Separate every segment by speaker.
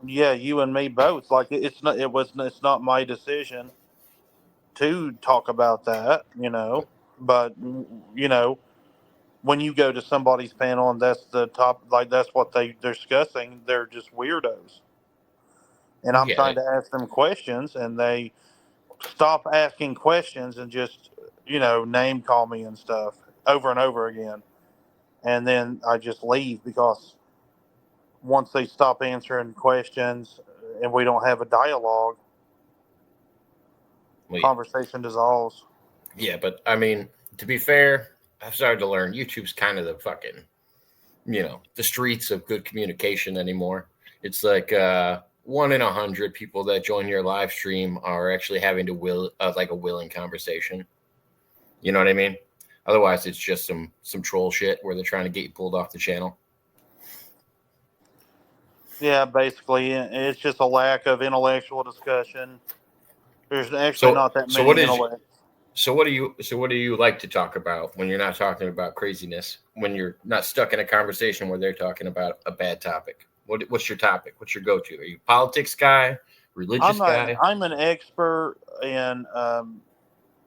Speaker 1: Yeah, you and me both. Like it's not my decision to talk about that, But you know, when you go to somebody's panel and that's the top, like that's what they're discussing, they're just weirdos. And I'm
Speaker 2: Yeah,
Speaker 1: trying to ask them questions, and they stop asking questions and just name call me and stuff over and over again. And then I just leave because once they stop answering questions and we don't have a dialogue,
Speaker 2: well,
Speaker 1: conversation dissolves.
Speaker 2: yeah, but I mean, to be fair, I've started to learn YouTube's kind of the fucking, the streets of good communication anymore. It's like 1 in 100 people that join your live stream are actually having to like a willing conversation. You know what I mean? Otherwise, it's just some troll shit where they're trying to get you pulled off the channel.
Speaker 1: Yeah, basically, it's just a lack of intellectual discussion. There's actually
Speaker 2: So
Speaker 1: not that
Speaker 2: so what
Speaker 1: many
Speaker 2: is
Speaker 1: intellects.
Speaker 2: what do you like to talk about when you're not talking about craziness? When you're not stuck in a conversation where they're talking about a bad topic? What's your topic? What's your go-to? Are you a politics guy, religious guy?
Speaker 1: I'm an expert in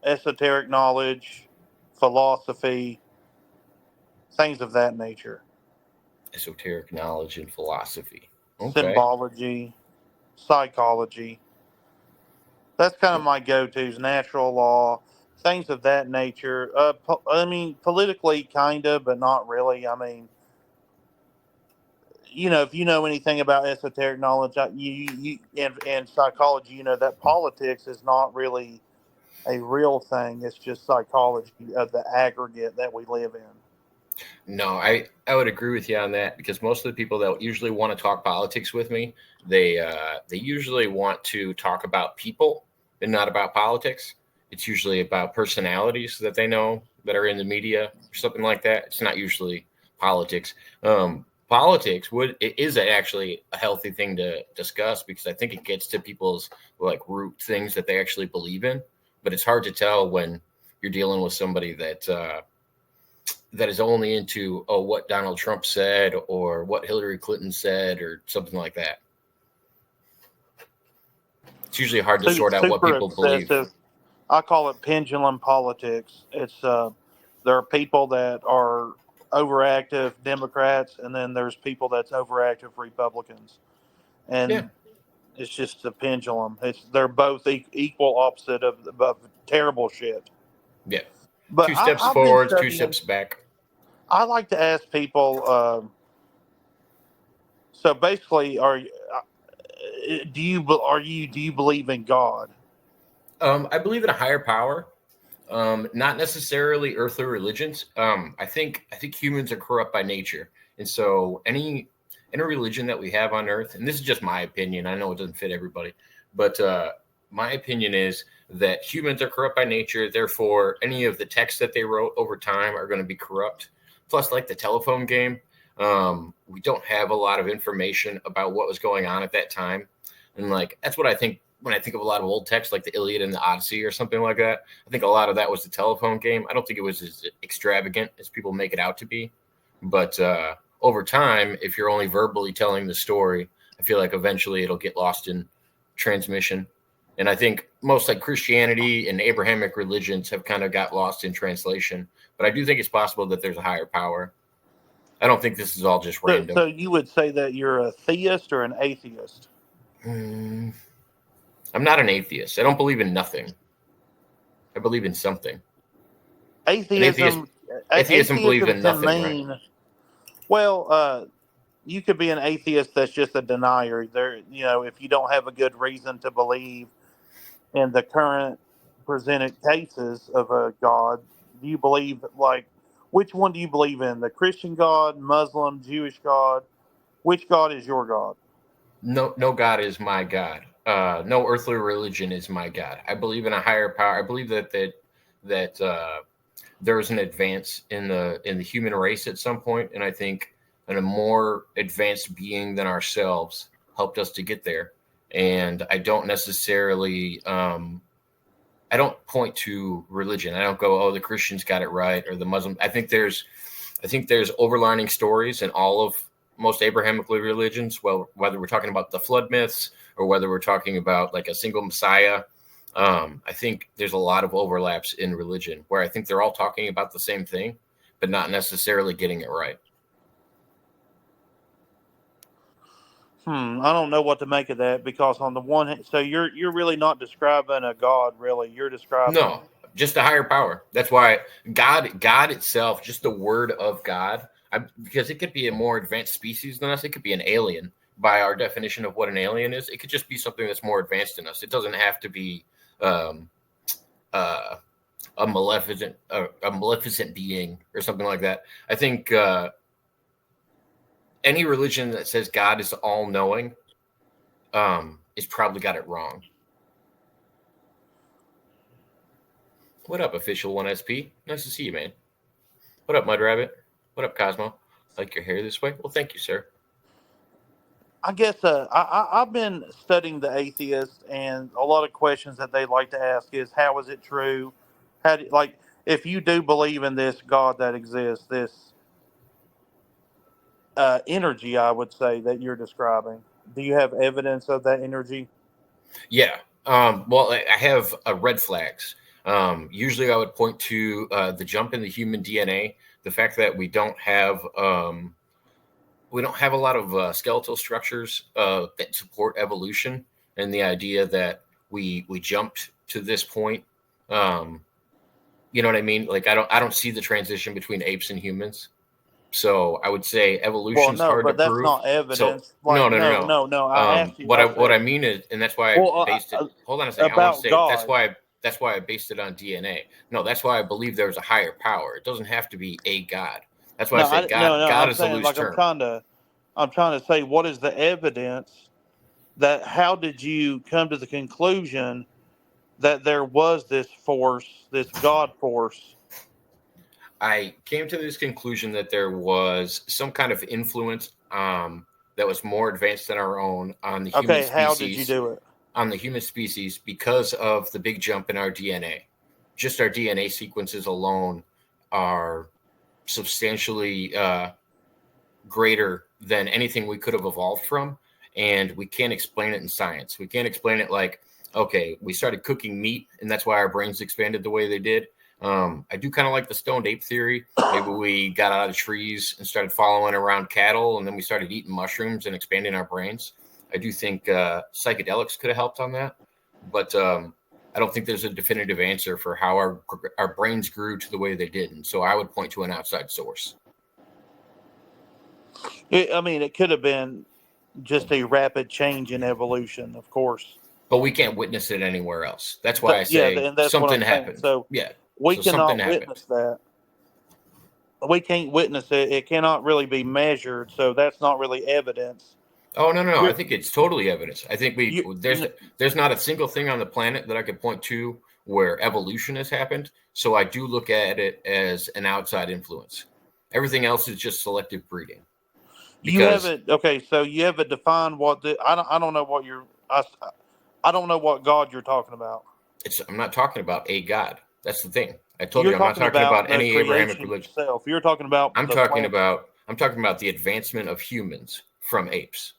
Speaker 1: esoteric knowledge, philosophy, things of that nature,
Speaker 2: Esoteric knowledge and philosophy. Okay.
Speaker 1: symbology, psychology. That's kind of my go-to's. Natural law, things of that nature. I mean, politically, kind of, but not really. I mean, if you know anything about esoteric knowledge, and psychology, that politics is not really a real thing. It's just psychology of the aggregate that we live in.
Speaker 2: No, I would agree with you on that because most of the people that usually want to talk politics with me, they usually want to talk about people and not about politics. It's usually about personalities that they know that are in the media or something like that. It's not usually politics. Politics it is actually a healthy thing to discuss because I think it gets to people's like root things that they actually believe in. But it's hard to tell when you're dealing with somebody that is only into what Donald Trump said or what Hillary Clinton said or something like that. It's usually hard to sort out what
Speaker 1: Super
Speaker 2: people believe.
Speaker 1: obsessive. I call it pendulum politics. There are people that are overactive Democrats, and then there's people that's overactive Republicans,
Speaker 2: Yeah,
Speaker 1: and it's just a pendulum. They're both equal opposite of terrible shit.
Speaker 2: yeah.
Speaker 1: But
Speaker 2: Two steps
Speaker 1: I've been
Speaker 2: forward, two
Speaker 1: studying.
Speaker 2: steps back.
Speaker 1: I like to ask people. So basically, do you believe in God?
Speaker 2: I believe in a higher power. Not necessarily earthly religions. I think humans are corrupt by nature, and so any religion that we have on earth, and this is just my opinion. I know it doesn't fit everybody, but my opinion is that humans are corrupt by nature. Therefore, any of the texts that they wrote over time are going to be corrupt. Plus, like the telephone game, we don't have a lot of information about what was going on at that time, and like that's what I think when I think of a lot of old texts like the Iliad and the Odyssey or something like that. I think a lot of that was the telephone game. I don't think it was as extravagant as people make it out to be. But over time, if you're only verbally telling the story, I feel like eventually it'll get lost in transmission. And I think most like Christianity and Abrahamic religions have kind of got lost in translation. But I do think it's possible that there's a higher power. I don't think this is all just
Speaker 1: So
Speaker 2: random.
Speaker 1: you would say that you're a theist or an atheist?
Speaker 2: Hmm. I'm not an atheist. I don't believe in nothing. I believe in something. An atheist
Speaker 1: Atheism,
Speaker 2: atheism believes
Speaker 1: atheism
Speaker 2: in
Speaker 1: can
Speaker 2: nothing, right?
Speaker 1: mean well. You could be an atheist that's just a denier. If you don't have a good reason to believe in the current presented cases of a God, do you believe which one do you believe in? The Christian God, Muslim, Jewish God? Which God is your God?
Speaker 2: No God is my God. No earthly religion is my God. I believe in a higher power. I believe that there's an advance in the human race at some point, and I think and a more advanced being than ourselves helped us to get there. And I don't necessarily I don't point to religion. I don't go, oh, the Christians got it right or the Muslim. I think there's overlining stories in all of most Abrahamic religions, well, whether we're talking about the flood myths or whether we're talking about like a single Messiah, I think there's a lot of overlaps in religion where I think they're all talking about the same thing, but not necessarily getting it right.
Speaker 1: I don't know what to make of that, because on the one hand, so you're really not describing a God, really. You're describing
Speaker 2: No, just a higher power. That's why God itself, just the word of God, because it could be a more advanced species than us. It could be an alien by our definition of what an alien is. It could just be something that's more advanced than us. It doesn't have to be a maleficent being or something like that. I think any religion that says God is all knowing is probably got it wrong. What up, Official 1SP? Nice to see you, man. What up, Mud Rabbit? What up, Cosmo? Like your hair this way? Well, thank you, sir.
Speaker 1: I guess I've been studying the atheists, and a lot of questions that they like to ask is, how is it true? How do, like, if you do believe in this God that exists, this energy, I would say, that you're describing, do you have evidence of that energy?
Speaker 2: Yeah. Well, I have red flags. Usually I would point to the jump in the human DNA, the fact that we don't have a lot of skeletal structures that support evolution, and the idea that we jumped to this point. You know what I mean? Like I don't see the transition between apes and humans. So I would say
Speaker 1: Well,
Speaker 2: evolution's
Speaker 1: no,
Speaker 2: hard to
Speaker 1: but that's
Speaker 2: prove.
Speaker 1: not
Speaker 2: So
Speaker 1: evidence.
Speaker 2: no,
Speaker 1: Like,
Speaker 2: no, no,
Speaker 1: no,
Speaker 2: no.
Speaker 1: no, no. I asked you. I
Speaker 2: What
Speaker 1: said,
Speaker 2: I mean is, and that's why I
Speaker 1: well,
Speaker 2: based it. Hold on a second. I want to
Speaker 1: about
Speaker 2: say
Speaker 1: God.
Speaker 2: that's why I based it on DNA. No, that's why I believe there's a higher power. It doesn't have to be a God. That's why I
Speaker 1: No,
Speaker 2: say
Speaker 1: no.
Speaker 2: God
Speaker 1: I'm
Speaker 2: is a
Speaker 1: saying,
Speaker 2: loose
Speaker 1: like,
Speaker 2: term.
Speaker 1: I'm trying to say, what is the evidence that? How did you come to the conclusion that there was this force, this God force?
Speaker 2: I came to this conclusion that there was some kind of influence that was more advanced than our own on the human
Speaker 1: Okay, how did you
Speaker 2: species,
Speaker 1: do it?
Speaker 2: because of the big jump in our DNA. Just our DNA sequences alone are substantially greater than anything we could have evolved from. And we can't explain it in science. We can't explain it like, okay, we started cooking meat and that's why our brains expanded the way they did. I do kind of like the stoned ape theory. Maybe we got out of trees and started following around cattle, and then we started eating mushrooms and expanding our brains. I do think psychedelics could have helped on that, but I don't think there's a definitive answer for how our brains grew to the way they did. And so I would point to an outside source.
Speaker 1: I mean, it could have been just a rapid change in evolution, of course.
Speaker 2: But we can't witness it anywhere else. That's why I
Speaker 1: Yeah,
Speaker 2: say
Speaker 1: and that's what
Speaker 2: something
Speaker 1: I'm saying.
Speaker 2: happened.
Speaker 1: So
Speaker 2: Yeah.
Speaker 1: we
Speaker 2: So something
Speaker 1: cannot
Speaker 2: happened.
Speaker 1: witness that. We can't witness it. It cannot really be measured. So that's not really evidence.
Speaker 2: Oh no. I
Speaker 1: You're,
Speaker 2: think it's totally evidence. I think
Speaker 1: you,
Speaker 2: there's not a single thing on the planet that I could point to where evolution has happened. So I do look at it as an outside influence. Everything else is just selective breeding.
Speaker 1: you
Speaker 2: Because
Speaker 1: haven't. Okay, so you haven't defined what the. I don't know what you're. I don't know what God you're talking about.
Speaker 2: I'm not talking about a God. That's the thing. I told
Speaker 1: You're
Speaker 2: you I'm not
Speaker 1: talking
Speaker 2: talking
Speaker 1: about
Speaker 2: about
Speaker 1: the
Speaker 2: any Abrahamic
Speaker 1: creation
Speaker 2: religion.
Speaker 1: itself. You're talking about
Speaker 2: I'm
Speaker 1: the
Speaker 2: talking
Speaker 1: planet.
Speaker 2: about the advancement of humans from apes.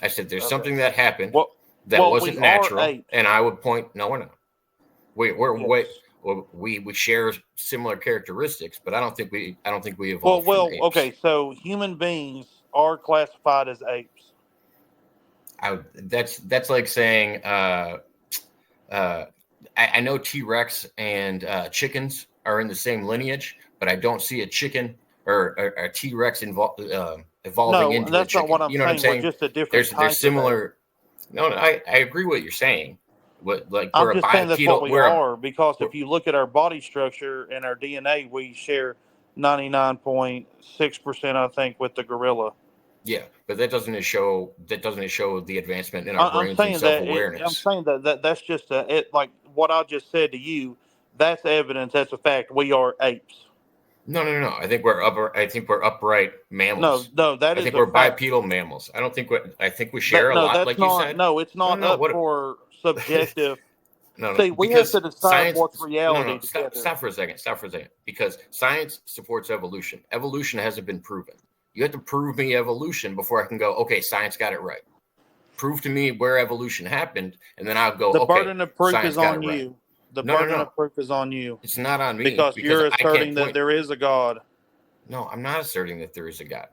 Speaker 2: I said there's something that happened that wasn't
Speaker 1: we are
Speaker 2: natural,
Speaker 1: apes.
Speaker 2: and I would point. No, we're not. We're
Speaker 1: Yes.
Speaker 2: way. Well, we share similar characteristics, but I don't think we evolved from apes.
Speaker 1: Okay. So human beings are classified as apes.
Speaker 2: That's like saying I know T-Rex and chickens are in the same lineage, but I don't see a chicken or a T-Rex evolving
Speaker 1: No,
Speaker 2: into a
Speaker 1: that's not
Speaker 2: chicken.
Speaker 1: what I'm
Speaker 2: You know what I'm
Speaker 1: saying. We're
Speaker 2: saying?
Speaker 1: just a different
Speaker 2: There's
Speaker 1: type of ape.
Speaker 2: similar. No, I agree what you're saying. Like
Speaker 1: I'm
Speaker 2: we're a
Speaker 1: just saying that's what
Speaker 2: bipedal.
Speaker 1: we are, because if you look at our body structure and our DNA, we share 99.6%, I think, with the gorilla.
Speaker 2: Yeah, but that doesn't show the advancement in our
Speaker 1: I'm
Speaker 2: brains and
Speaker 1: saying
Speaker 2: self
Speaker 1: that I'm
Speaker 2: awareness.
Speaker 1: saying that's just like what I just said to you. That's evidence. That's a fact. We are apes.
Speaker 2: No. I think we're upright mammals.
Speaker 1: No, that
Speaker 2: I
Speaker 1: is
Speaker 2: think
Speaker 1: a
Speaker 2: we're
Speaker 1: fact.
Speaker 2: bipedal mammals. I don't think I think we share a
Speaker 1: No,
Speaker 2: lot,
Speaker 1: that's
Speaker 2: like you
Speaker 1: not.
Speaker 2: said.
Speaker 1: No, it's not
Speaker 2: No.
Speaker 1: up
Speaker 2: What?
Speaker 1: for subjective.
Speaker 2: No.
Speaker 1: See, we have to
Speaker 2: Because
Speaker 1: decide
Speaker 2: science.
Speaker 1: what's reality
Speaker 2: No.
Speaker 1: together.
Speaker 2: Stop for a second. Because science supports evolution. Evolution hasn't been proven. You have to prove me evolution before I can go, okay, science got it right. Prove to me where evolution happened, and then I'll go,
Speaker 1: The
Speaker 2: okay,
Speaker 1: burden of proof
Speaker 2: science
Speaker 1: is
Speaker 2: got
Speaker 1: on
Speaker 2: it right.
Speaker 1: you. The
Speaker 2: No,
Speaker 1: burden of proof is on you.
Speaker 2: It's not on me
Speaker 1: because you're
Speaker 2: I can't
Speaker 1: asserting that
Speaker 2: point.
Speaker 1: there is a God.
Speaker 2: No, I'm not asserting that there is a God.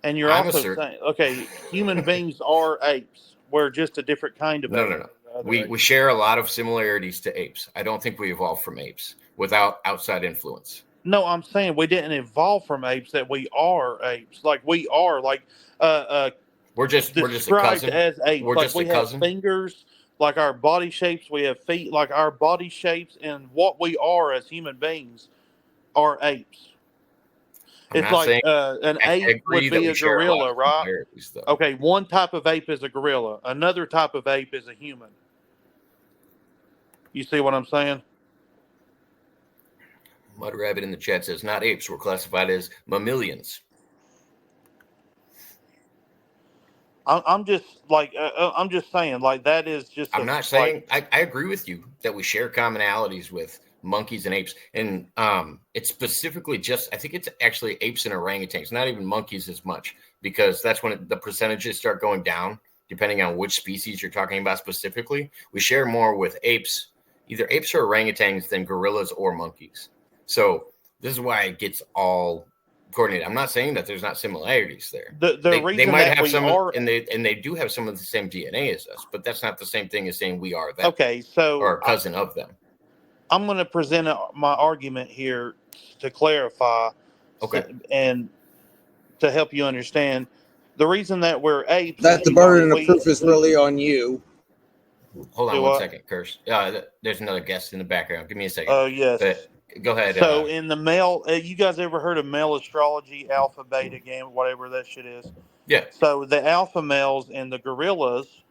Speaker 1: And you're also saying, okay, human beings are apes. We're just a different kind of ape.
Speaker 2: No. We share a lot of similarities to apes. I don't think we evolved from apes without outside influence.
Speaker 1: No, I'm saying we didn't evolve from apes. That we are apes. Like we are like
Speaker 2: we're just a cousin.
Speaker 1: As apes.
Speaker 2: We're
Speaker 1: like
Speaker 2: just
Speaker 1: we
Speaker 2: a cousin.
Speaker 1: Have fingers. Like our body shapes, we have feet. Like our body shapes and what we are as human beings are apes. It's like an ape would be a gorilla, right? Okay, one type of ape is a gorilla. Another type of ape is a human. You see what I'm saying?
Speaker 2: Mud Rabbit in the chat says, not apes. We're classified as mammalians.
Speaker 1: I'm just saying, like, that is just.
Speaker 2: I'm not saying, I agree with you that we share commonalities with monkeys and apes. And it's specifically I think it's actually apes and orangutans, not even monkeys as much, because that's when the percentages start going down, depending on which species you're talking about specifically. We share more with apes, either apes or orangutans, than gorillas or monkeys. So this is why it gets all coordinated. I'm not saying that there's not similarities there. They might have some, and they do have some of the same DNA as us, but that's not the same thing as saying we are them.
Speaker 1: Okay, so
Speaker 2: or a cousin of them.
Speaker 1: I'm going to present my argument here to clarify, and to help you understand the reason that we're apes.
Speaker 3: That the burden of proof is really on you.
Speaker 2: Hold on one second, Curse. There's another guest in the background. Give me a second.
Speaker 1: Oh yes.
Speaker 2: Go ahead.
Speaker 1: So in the male, you guys ever heard of male astrology, alpha, beta, gamma, whatever that shit is?
Speaker 2: Yeah.
Speaker 1: So the alpha males and the gorillas,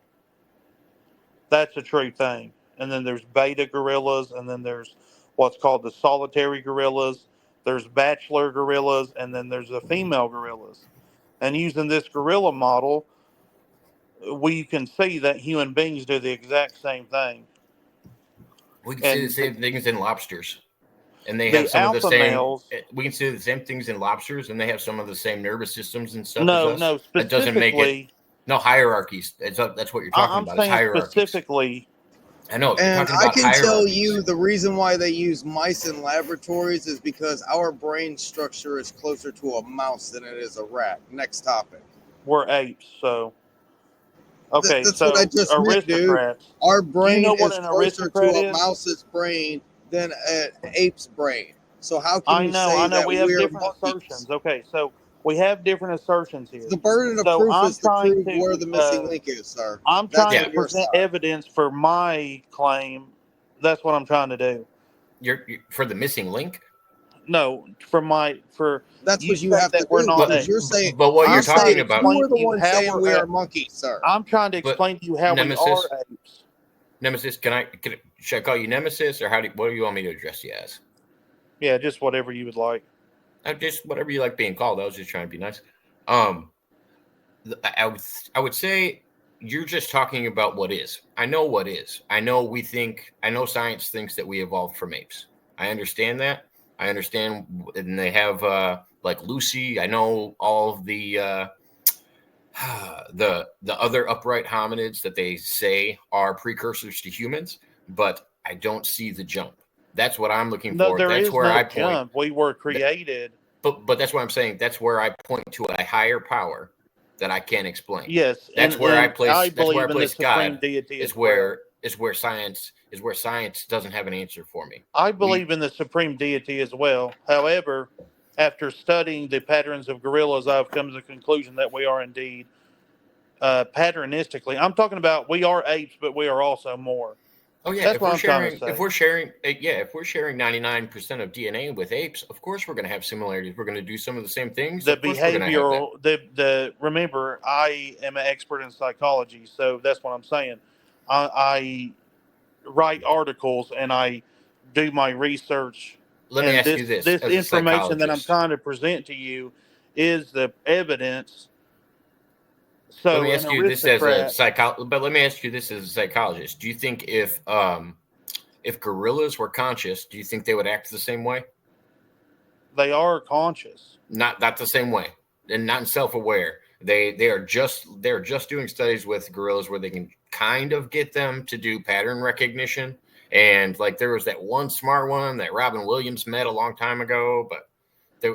Speaker 1: that's a true thing. And then there's beta gorillas, and then there's what's called the solitary gorillas. There's bachelor gorillas, and then there's the female gorillas. And using this gorilla model, we can see that human beings do the exact same thing.
Speaker 2: We can see the same things in lobsters. And they have some of the same. Males, we can see the same things in lobsters, and they have some of the same nervous systems and stuff.
Speaker 1: No,
Speaker 2: specifically. That doesn't make it. No hierarchies. That's what you're talking about.
Speaker 1: I'm saying specifically.
Speaker 2: I know.
Speaker 3: And I can tell you the reason why they use mice in laboratories is because our brain structure is closer to a mouse than it is a rat. Next topic.
Speaker 1: We're apes, so. Okay,
Speaker 3: that's
Speaker 1: so
Speaker 3: what I just meant, dude. Our brain is closer to a mouse's brain than an ape's brain. So how can you say that
Speaker 1: we have different assertions? Okay, so we have different assertions here.
Speaker 3: The burden of proof is to prove where the missing link is, sir.
Speaker 1: I'm trying to present evidence for my claim. That's what I'm trying to do.
Speaker 2: You're for the missing link?
Speaker 1: No,
Speaker 3: that's what you have to do. You're saying,
Speaker 2: but what you're talking about,
Speaker 3: you were the one saying we are monkeys, sir.
Speaker 1: I'm trying to explain to you how we are apes.
Speaker 2: Nemesis, should I call you Nemesis, or what do you want me to address you as?
Speaker 1: Yeah, just whatever you would like.
Speaker 2: Just whatever you like being called. I was just trying to be nice. I would say you're just talking about what is. I know what is. I know science thinks that we evolved from apes. I understand that. I understand, and they have like Lucy. I know all of the other upright hominids that they say are precursors to humans, but I don't see the jump. That's what I'm looking for. That's where I point.
Speaker 1: Jump. We were created.
Speaker 2: But that's what I'm saying. That's where I point to a higher power that I can't explain.
Speaker 1: Yes,
Speaker 2: that's where I place. That's where I place God.
Speaker 1: Is
Speaker 2: where science doesn't have an answer for me.
Speaker 1: I believe in the supreme deity as well. However, after studying the patterns of gorillas, I've come to the conclusion that we are indeed patternistically. I'm talking about we are apes, but we are also more.
Speaker 2: Oh yeah, if we're sharing 99% of DNA with apes, of course we're going to have similarities. We're going to do some of the same things.
Speaker 1: The behavioral, remember, I am an expert in psychology, so that's what I'm saying. I write articles and I do my research.
Speaker 2: Let me ask you this:
Speaker 1: this information that I'm trying to present to you is the evidence. So
Speaker 2: let me ask you this as a psychologist. Do you think if gorillas were conscious, do you think they would act the same way?
Speaker 1: They are conscious.
Speaker 2: Not the same way. not self-aware. They're just doing studies with gorillas where they can kind of get them to do pattern recognition. And like there was that one smart one that Robin Williams met a long time ago, but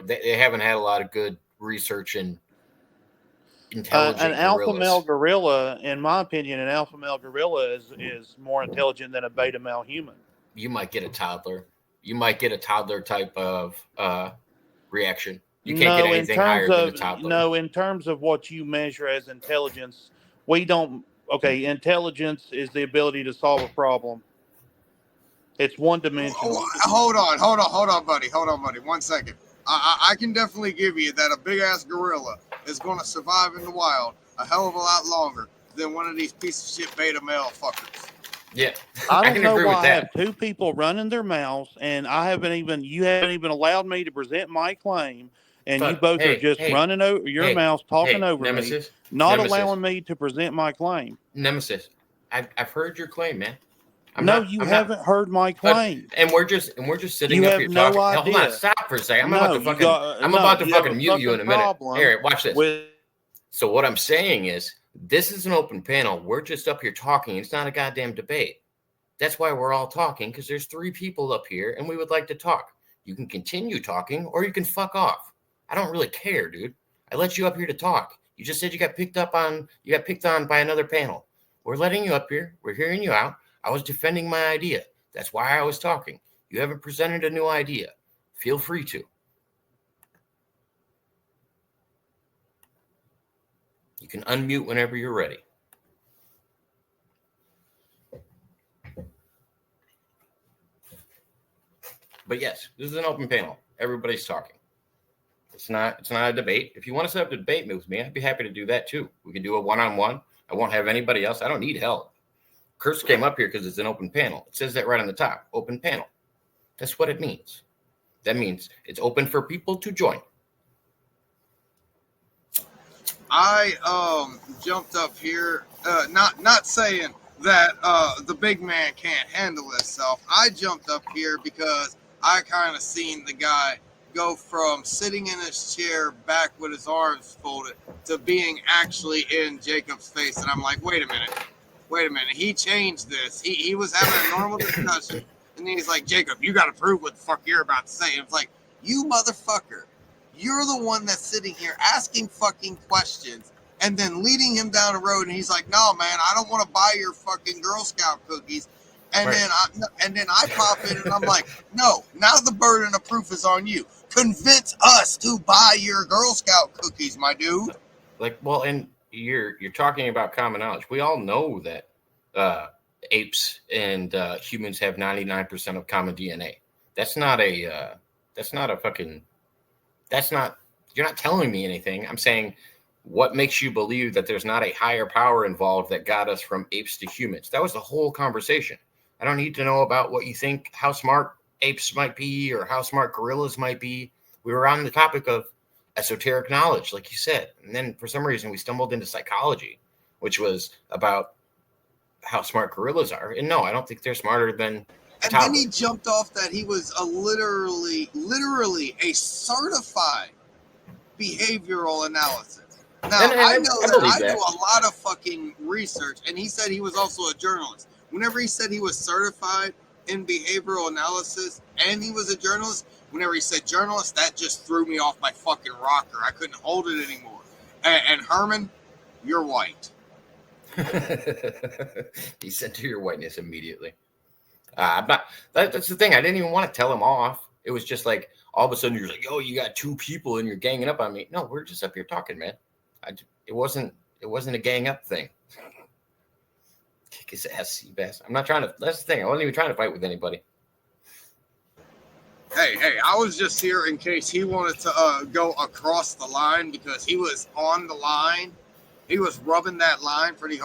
Speaker 2: they haven't had a lot of good research in intelligent
Speaker 1: an alpha
Speaker 2: gorillas.
Speaker 1: male gorilla, in my opinion, an alpha male gorilla is more intelligent than a beta male human.
Speaker 2: You might get a toddler. You might get a toddler type of reaction. You can't get anything higher than a toddler.
Speaker 1: No, in terms of what you measure as intelligence, we don't. Okay, intelligence is the ability to solve a problem. It's one dimensional.
Speaker 3: Hold on, buddy. 1 second. I can definitely give you that a big ass gorilla is going to survive in the wild a hell of a lot longer than one of these piece of shit beta male fuckers.
Speaker 2: Yeah,
Speaker 1: I don't
Speaker 2: can
Speaker 1: know
Speaker 2: agree
Speaker 1: why
Speaker 2: with
Speaker 1: I
Speaker 2: that.
Speaker 1: have two people running their mouths, and you haven't even allowed me to present my claim, and you both are just running over your mouths, talking over
Speaker 2: Nemesis,
Speaker 1: me, not allowing me to present my claim.
Speaker 2: Nemesis, I've heard your claim, man.
Speaker 1: You haven't heard my claim.
Speaker 2: And we're just sitting
Speaker 1: you
Speaker 2: up
Speaker 1: have
Speaker 2: here
Speaker 1: no
Speaker 2: talking.
Speaker 1: idea.
Speaker 2: Hold on, stop for a second. I'm about to fucking mute you in a minute. Here, watch this. So what I'm saying is, this is an open panel. We're just up here talking. It's not a goddamn debate. That's why we're all talking, because there's 3 people up here, and we would like to talk. You can continue talking, or you can fuck off. I don't really care, dude. I let you up here to talk. You just said you got picked on by another panel. We're letting you up here. We're hearing you out. I was defending my idea. That's why I was talking. You haven't presented a new idea. Feel free to. You can unmute whenever you're ready. But yes, this is an open panel. Everybody's talking. It's not a debate. If you want to set up a debate with me, I'd be happy to do that too. We can do a one-on-one. I won't have anybody else. I don't need help. Curse came up here because it's an open panel. It says that right on the top. Open panel. That's what it means. That means it's open for people to join.
Speaker 3: I jumped up here, not saying that the big man can't handle himself. I jumped up here because I kind of seen the guy go from sitting in his chair back with his arms folded to being actually in Jacob's face. And I'm like, wait a minute. He changed this. He was having a normal discussion. And then he's like, Jacob, you got to prove what the fuck you're about to say. And it's like, you motherfucker. You're the one that's sitting here asking fucking questions and then leading him down the road. And he's like, no, man, I don't want to buy your fucking Girl Scout cookies. And then I pop in and I'm like, no, now the burden of proof is on you. Convince us to buy your Girl Scout cookies, my dude.
Speaker 2: Like, well, and you're talking about common knowledge. We all know that apes and humans have 99% of common DNA. You're not telling me anything. I'm saying, what makes you believe that there's not a higher power involved that got us from apes to humans? That was the whole conversation. I don't need to know about what you think, how smart apes might be or how smart gorillas might be. We were on the topic of esoteric knowledge, like you said. And then for some reason we stumbled into psychology, which was about how smart gorillas are. And no, I don't think they're smarter than
Speaker 3: And then he jumped off that he was a literally a certified behavioral analysis. Now, I do a lot of fucking research, and he said he was also a journalist. Whenever he said he was certified in behavioral analysis and he was a journalist, whenever he said journalist, that just threw me off my fucking rocker. I couldn't hold it anymore. And Herman, you're white.
Speaker 2: He said to your whiteness immediately. That's the thing. I didn't even want to tell him off. It was just like, all of a sudden you're like, oh, you got 2 people and you're ganging up on me. No, we're just up here talking, man. It wasn't a gang up thing. Kick his ass, you bastard. I'm not trying to. That's the thing. I wasn't even trying to fight with anybody.
Speaker 3: Hey, I was just here in case he wanted to go across the line because he was on the line. He was rubbing that line pretty hard.